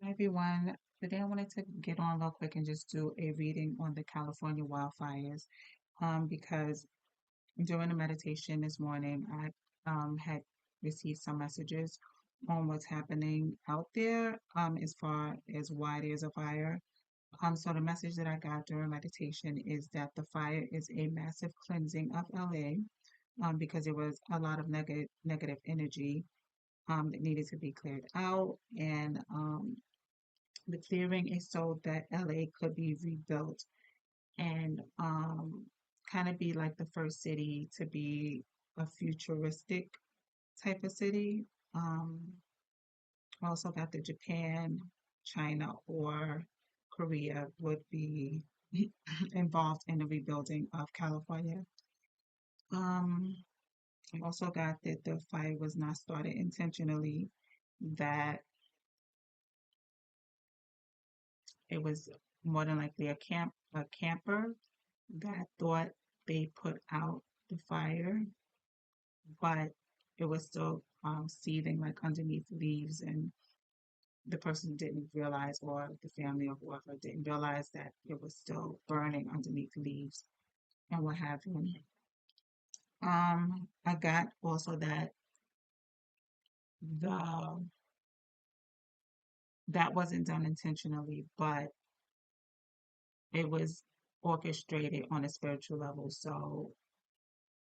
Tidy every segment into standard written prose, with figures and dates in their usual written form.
Hi everyone. Today I wanted to get on real quick and just do a reading on the California wildfires. Because during the meditation this morning, I had received some messages on what's happening out there as far as why there's a fire. So the message that I got during meditation is that the fire is a massive cleansing of LA because there was a lot of negative energy that needed to be cleared out, and the clearing is so that LA could be rebuilt and kind of be like the first city to be a futuristic type of city. Um, also got the Japan, China, or Korea would be involved in the rebuilding of California. Um, I also got that the fire was not started intentionally, that it was more than likely a camper that thought they put out the fire, but it was still seething like underneath leaves, and the person didn't realize, or the family or whoever didn't realize that it was still burning underneath leaves and what have you. I got also that the that wasn't done intentionally, but it was orchestrated on a spiritual level. So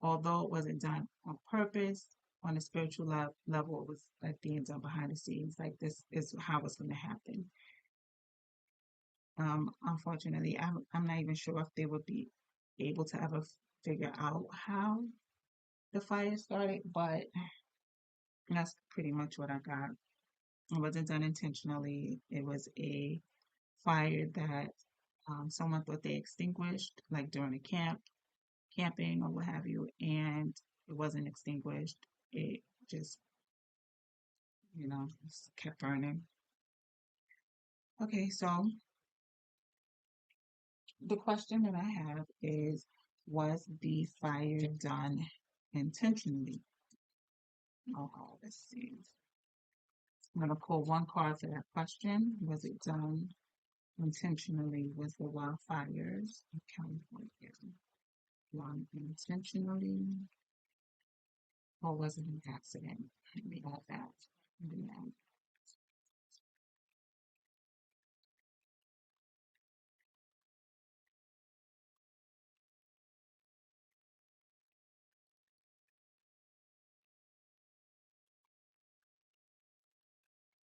although it wasn't done on purpose, on a spiritual level, it was like being done behind the scenes. Like this is how it's going to happen. Unfortunately, I'm not even sure if they would be able to ever figure out how the fire started, but that's pretty much what I got. It wasn't done intentionally. It was a fire that someone thought they extinguished, like during a camping or what have you, and it wasn't extinguished. It just just kept burning. Okay, so the question that I have is, was the fire done intentionally? Oh, let's see. I'm going to pull one card for that question. Was it done intentionally? Was the wildfires in California done intentionally, or was it an accident? Let me add that. Yeah.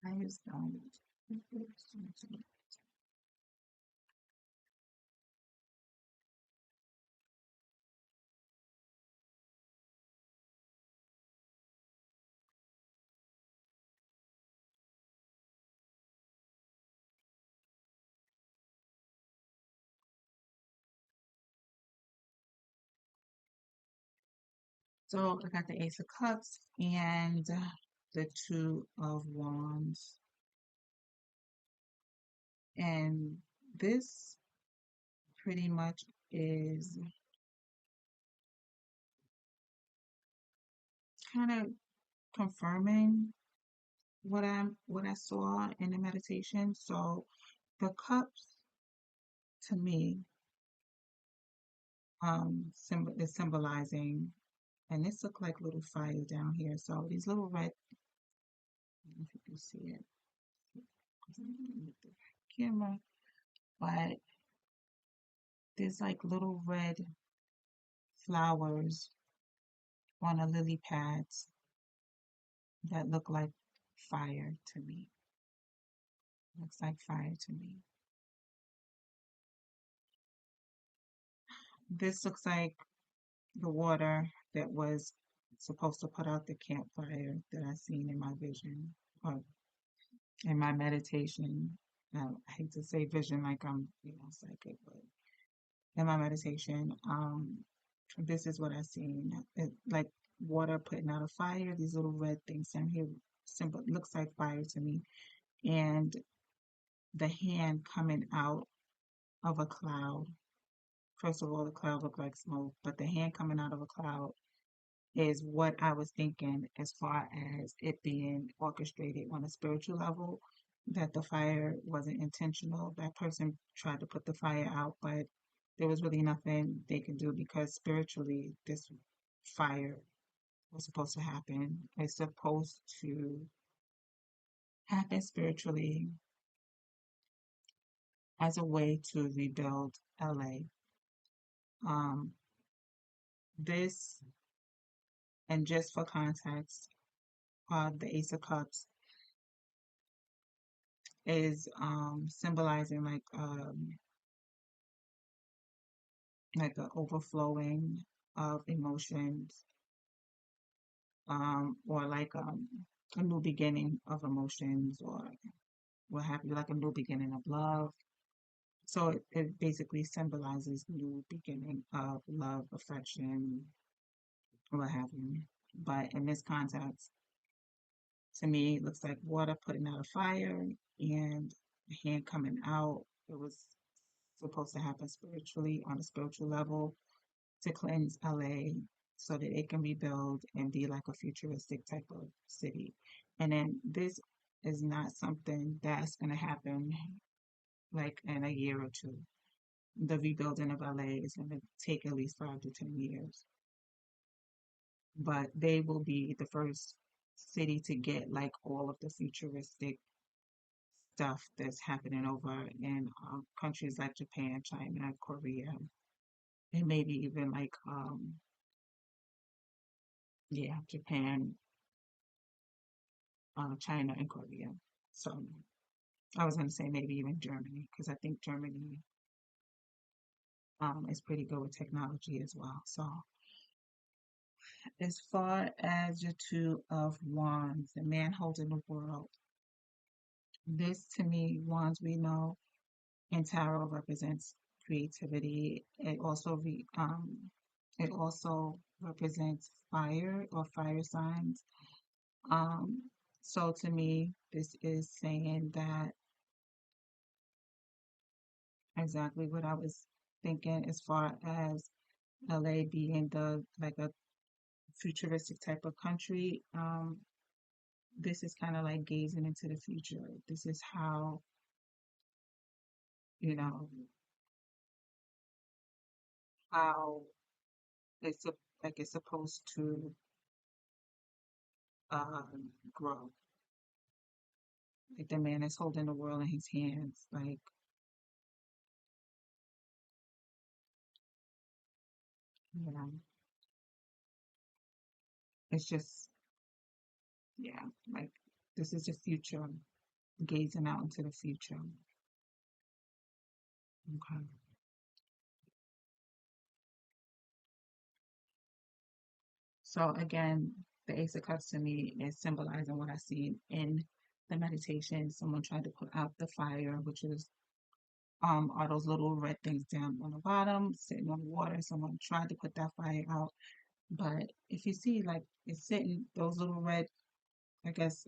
Fires done. So I got the Ace of Cups and the Two of Wands. And this pretty much is kind of confirming what I saw in the meditation. So the cups to me is symbolizing, and this look like little fire down here. So these little red, I don't know if you can see it with the camera, but there's like little red flowers on a lily pads that look like fire to me. Looks like fire to me. This looks like the water that was supposed to put out the campfire that I seen in my vision or in my meditation. I hate to say vision like I'm, psychic, but in my meditation, this is what I seen. Like water putting out a fire. These little red things down here, simple looks like fire to me, and the hand coming out of a cloud. First of all, the cloud looked like smoke, but the hand coming out of a cloud is what I was thinking as far as it being orchestrated on a spiritual level. that the fire wasn't intentional. That person tried to put the fire out, but there was really nothing they could do because spiritually, this fire was supposed to happen. It's supposed to happen spiritually as a way to rebuild LA. Um, this, and just for context, the Ace of Cups is symbolizing like an overflowing of emotions, or like a new beginning of emotions, or what have you, like a new beginning of love. So it basically symbolizes new beginning of love, affection, what have you. But in this context, to me, it looks like water putting out a fire and a hand coming out. It was supposed to happen spiritually on a spiritual level to cleanse LA so that it can rebuild and be like a futuristic type of city. And then this is not something that's going to happen like in a year or two. The rebuilding of LA is going to take at least 5 to 10 years. But they will be the first city to get like all of the futuristic stuff that's happening over in countries like Japan, China, Korea, and maybe even like yeah, Japan, China, and Korea. So I was going to say maybe even Germany because I think Germany is pretty good with technology as well. So as far as the Two of Wands, the man holding the world, this to me, wands we know in tarot represents creativity. It also represents fire or fire signs. Um, so to me, this is saying that exactly what I was thinking as far as LA being the like a futuristic type of country. This is kind of like gazing into the future. This is how, you know, how like it's supposed to grow. Like the man is holding the world in his hands. Like, you know, it's just, yeah, like this is the future, gazing out into the future. Okay. So again, the Ace of Cups to me is symbolizing what I see in the meditation. Someone tried to put out the fire, which is are those little red things down on the bottom, sitting on the water. Someone tried to put that fire out. But if you see like it's sitting, those little red, I guess,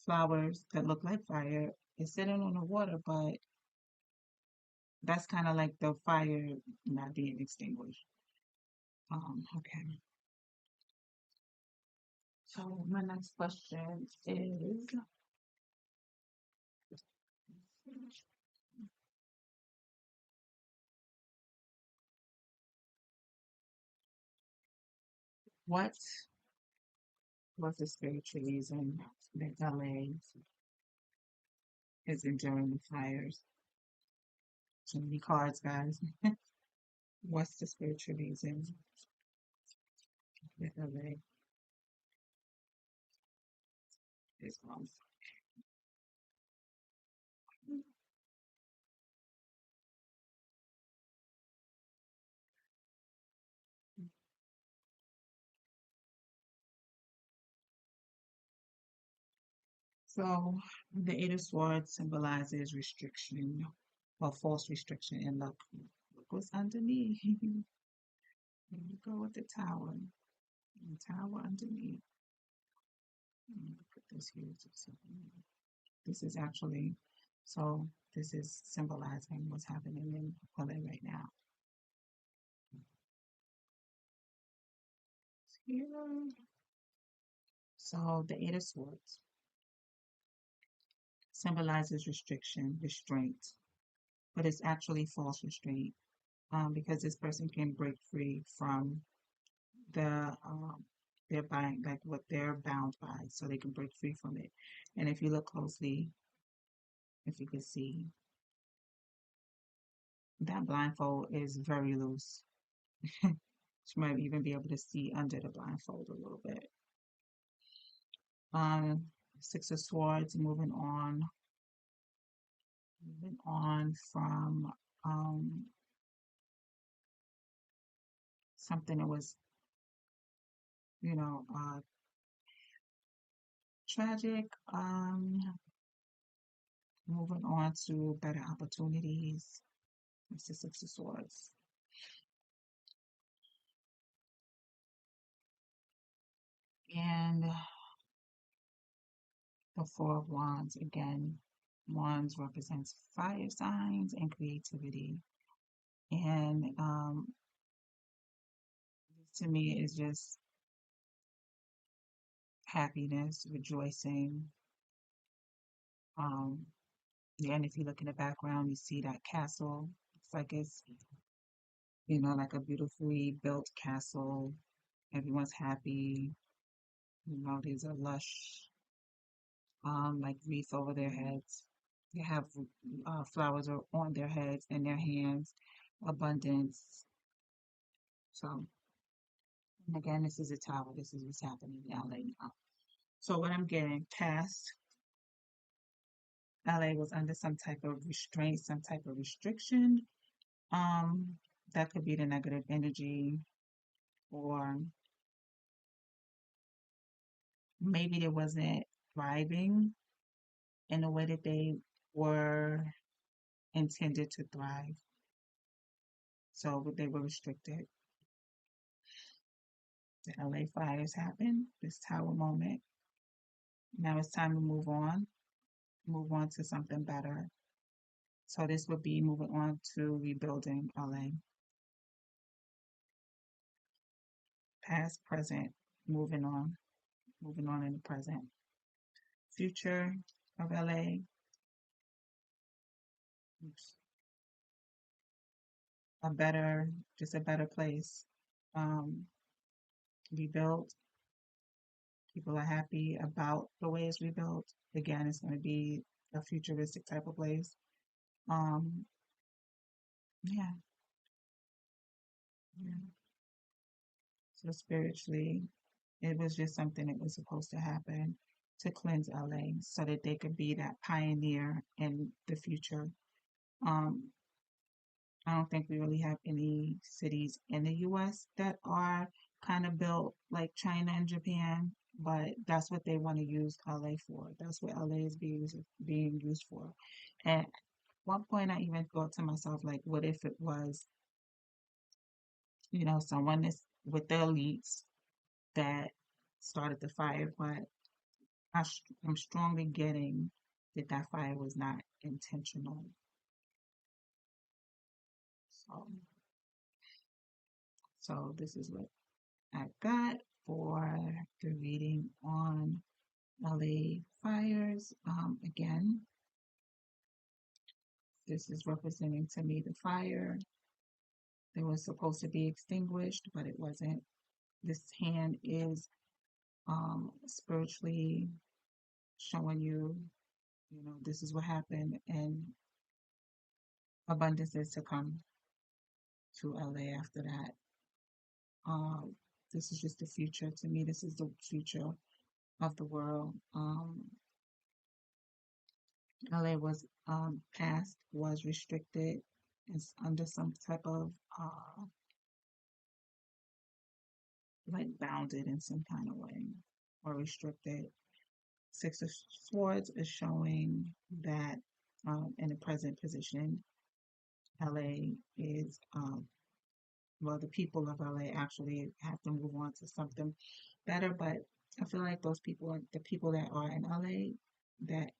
flowers that look like fire, it's sitting on the water, but that's kind of like the fire not being extinguished. Okay. So my next question is, what was the spiritual reason that LA is enduring the fires? Too many cards, guys. What's the spiritual reason that LA is on? So the Eight of Swords symbolizes restriction or false restriction. And look what's underneath. Here we go with the tower. The tower underneath. I'm gonna put this here. This is actually, so this is symbolizing what's happening in LA right now. Here. So the Eight of Swords symbolizes restriction, restraint, but it's actually false restraint, because this person can break free from the their bind, like what they're bound by, so they can break free from it. And if you look closely, if you can see, that blindfold is very loose. You might even be able to see under the blindfold a little bit. Um, Six of Swords, moving on from something that was, you know, tragic. Moving on to better opportunities. It's the Six of Swords. And the Four of Wands, again, Wands represents fire signs and creativity. And to me is just happiness, rejoicing. Um, yeah, and if you look in the background, you see that castle. It's like it's, like a beautifully built castle. Everyone's happy. There's a lush, like wreath over their heads. They have flowers on their heads and their hands, abundance. So, and again, this is a tower. This is what's happening in LA now. So, what I'm getting past, LA was under some type of restraint, some type of restriction. Um, that could be the negative energy, or maybe it wasn't thriving in the way that they were intended to thrive. So they were restricted. The LA fires happened, this tower moment. Now it's time to move on to something better. So this would be moving on to rebuilding LA. Past, present, moving on in the present. Future of LA, a better, just a better place. Um, Rebuilt. People are happy about the way it's rebuilt. Again, it's going to be a futuristic type of place. Um, yeah, yeah. So spiritually, it was just something that was supposed to happen to cleanse LA so that they could be that pioneer in the future. Um, I don't think we really have any cities in the US that are kind of built like China and Japan, but that's what they want to use LA for. That's what LA is being used for. And at one point, I even thought to myself, like, what if it was, someone that's with the elites that started the fire, but I'm strongly getting that that fire was not intentional. So, so this is what I got for the reading on LA fires. Again, this is representing to me the fire that was supposed to be extinguished, but it wasn't. This hand is spiritually showing you, this is what happened, and abundance is to come to LA after that. Um, this is just the future. To me, this is the future of the world. LA was past was restricted. It's under some type of like bounded in some kind of way or restricted. Six of Swords is showing that in the present position, LA is well, the people of LA actually have to move on to something better. But I feel like those people, the people that are in LA that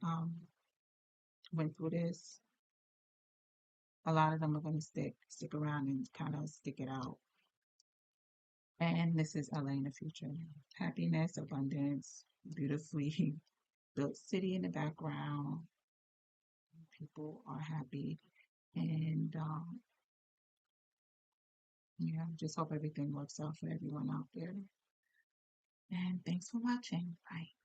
went through this, a lot of them are going to stick around and kind of stick it out. And this is LA in the future. Happiness, abundance, beautifully built city in the background. people are happy. And yeah, just hope everything works out for everyone out there. And thanks for watching. Bye.